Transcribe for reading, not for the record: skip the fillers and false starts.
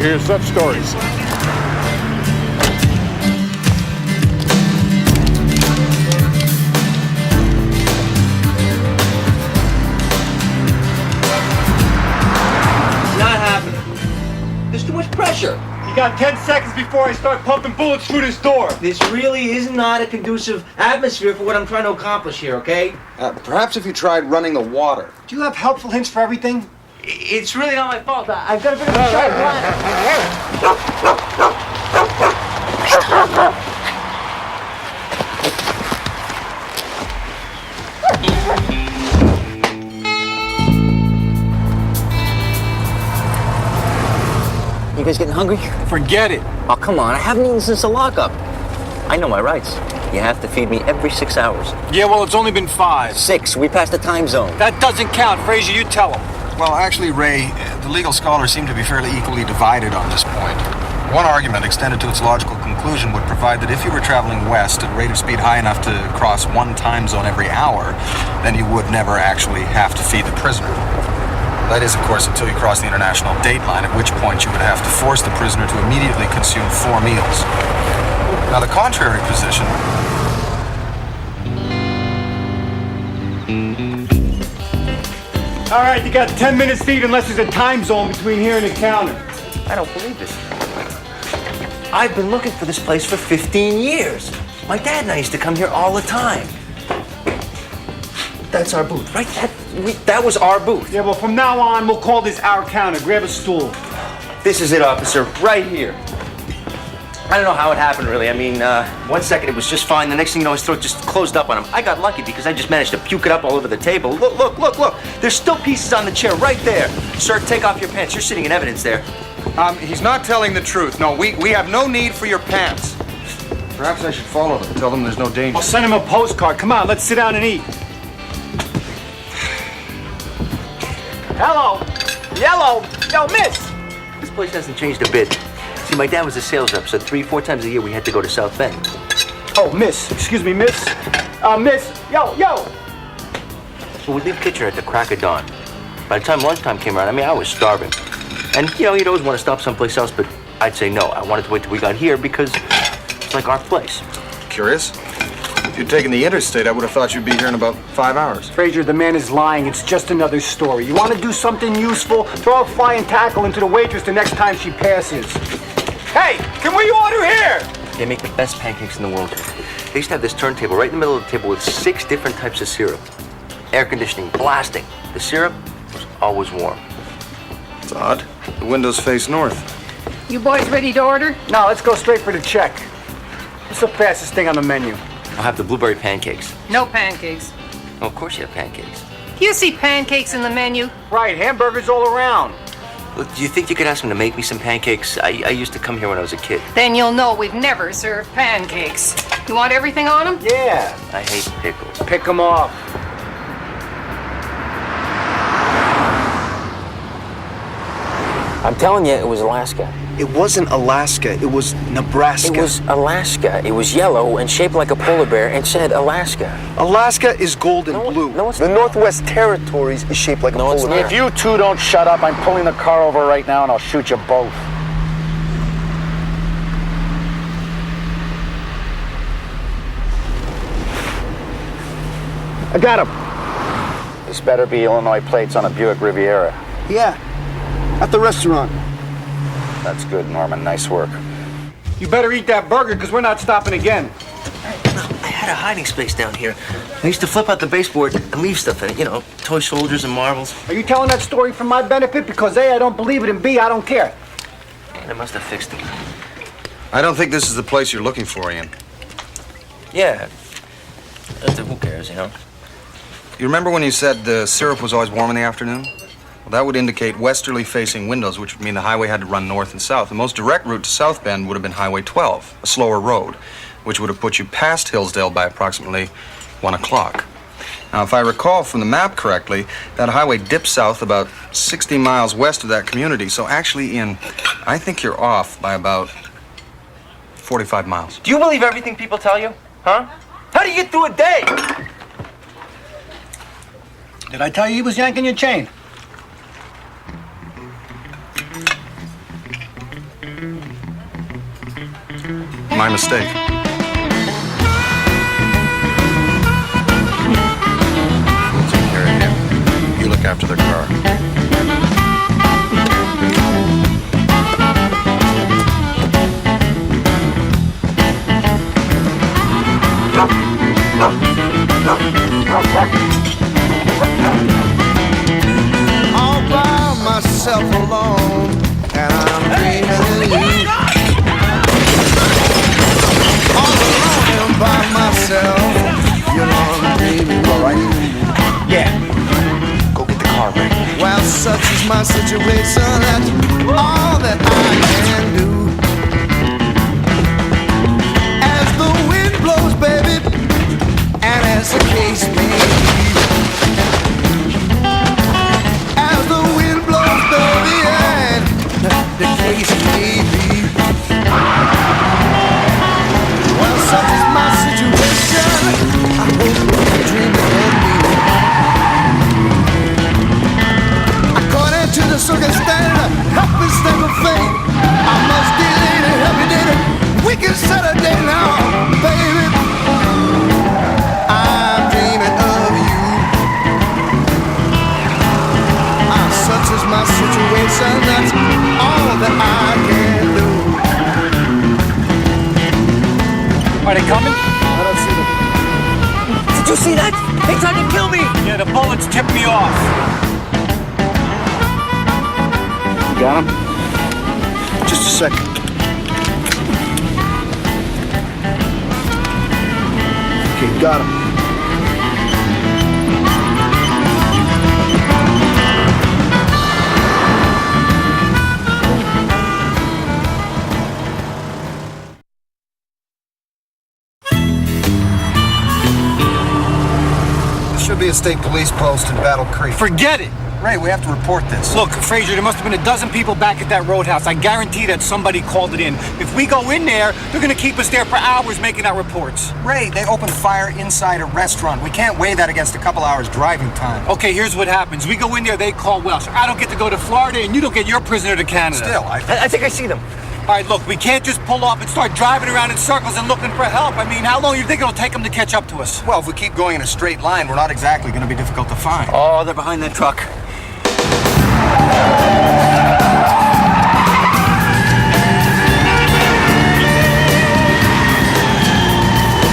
you hear such stories. Not happening. There's too much pressure. You got 10 seconds before I start pumping bullets through this door. This really is not a conducive atmosphere for what I'm trying to accomplish here, okay? Perhaps if you tried running the water. Do you have helpful hints for everything? It's really not my fault. I've got a bit of a sharp You guys getting hungry? Forget it. Oh, come on. I haven't eaten since the lockup. I know my rights. You have to feed me every 6 hours. Yeah, well, it's only been 5. 6. We passed the time zone. That doesn't count. Frazier, you tell him. Well, actually, Ray, the legal scholars seem to be fairly equally divided on this point. One argument, extended to its logical conclusion, would provide that if you were traveling west at a rate of speed high enough to cross one time zone every hour, then you would never actually have to feed the prisoner. That is, of course, until you cross the international date line, at which point you would have to force the prisoner to immediately consume 4 meals. Now, the contrary position... All right, you got 10 minutes to eat unless there's a time zone between here and the counter. I don't believe this. I've been looking for this place for 15 years. My dad and I used to come here all the time. That's our booth, right? That was our booth. Yeah, well, from now on, we'll call this our counter. Grab a stool. This is it, officer, right here. I don't know how it happened, really. I mean, 1 second it was just fine. The next thing you know, his throat just closed up on him. I got lucky because I just managed to puke it up all over the table. Look. There's still pieces on the chair right there. Sir, take off your pants. You're sitting in evidence there. He's not telling the truth. No, we have no need for your pants. Perhaps I should follow them. Tell them there's no danger. I'll send him a postcard. Come on, let's sit down and eat. Hello. Yellow. Yo, miss. This place hasn't changed a bit. See, my dad was a sales rep, so 3-4 times a year we had to go to South Bend. Oh, miss. Excuse me, miss. Miss. Yo. So we'd leave Kitchener at the crack of dawn. By the time lunchtime came around, I was starving. And, you'd always want to stop someplace else, but I'd say no. I wanted to wait till we got here because it's like our place. Curious? If you'd taken the interstate, I would have thought you'd be here in about 5 hours. Frazier, the man is lying. It's just another story. You want to do something useful? Throw a flying tackle into the waitress the next time she passes. Hey, can we order here? They make the best pancakes in the world. They used to have this turntable right in the middle of the table with 6 different types of syrup. Air conditioning, blasting. The syrup was always warm. It's odd. The windows face north. You boys ready to order? No, let's go straight for the check. What's the fastest thing on the menu? I'll have the blueberry pancakes. No pancakes. Oh, of course you have pancakes. You see pancakes in the menu? Right, hamburgers all around. Look, do you think you could ask him to make me some pancakes? I used to come here when I was a kid. Then you'll know we've never served pancakes. You want everything on them? Yeah. I hate pickles. Pick them off. I'm telling you, it was Alaska. It wasn't Alaska, it was Nebraska. It was Alaska. It was yellow and shaped like a polar bear and said Alaska. Alaska is gold and blue. No, it's the Northwest Territories is shaped like a polar bear. If you two don't shut up, I'm pulling the car over right now and I'll shoot you both. I got him. This better be Illinois plates on a Buick Riviera. Yeah, at the restaurant. That's good, Norman. Nice work. You better eat that burger because we're not stopping again. I had a hiding space down here. I used to flip out the baseboard and leave stuff in it, toy soldiers and marbles. Are you telling that story for my benefit? Because A, I don't believe it, and B, I don't care. They must have fixed it. I don't think this is the place you're looking for, Ian. Yeah. Who cares, You remember when you said the syrup was always warm in the afternoon? Well, that would indicate westerly facing windows, which would mean the highway had to run north and south. The most direct route to South Bend would have been Highway 12, a slower road, which would have put you past Hillsdale by approximately 1 o'clock. Now, if I recall from the map correctly, that highway dips south about 60 miles west of that community. So actually, Ian, I think you're off by about 45 miles. Do you believe everything people tell you? Huh? How do you get through a day? Did I tell you he was yanking your chain? My mistake. We'll take care of him. You look after the car. All by myself alone, and I'm dreaming of you. All alone and by myself, you know I'm dreaming of you. Yeah. Go get the car ready. Well, such is my situation, that's all that I can do. As the wind blows, baby, and as the case may be. As the wind blows, baby, and the case may be. Well, such is my situation, I hope you're dreaming of me. According to the circumstance, help is never fate. I must delay the happy day, the wicked Saturday now, baby. I'm dreaming of you. Such is my situation, that's all that I can do. Are they coming? I don't see them. Did you see that? They tried to kill me. Yeah, the bullets tipped me off. You got him? Just a second. Okay, got him. Should be a state police post in Battle Creek. Forget it. Ray, we have to report this. Look, Frazier, there must have been a dozen people back at that roadhouse. I guarantee that somebody called it in. If we go in there, they're gonna keep us there for hours making out reports. Ray, they opened fire inside a restaurant. We can't weigh that against a couple hours driving time. Okay, here's what happens. We go in there, they call Welsh. I don't get to go to Florida, and you don't get your prisoner to Canada. Still, I think I see them. All right, look, we can't just pull off and start driving around in circles and looking for help. I mean, how long do you think it'll take them to catch up to us? well, if we keep going in a straight line, we're not exactly going to be difficult to find. Oh, they're behind that truck.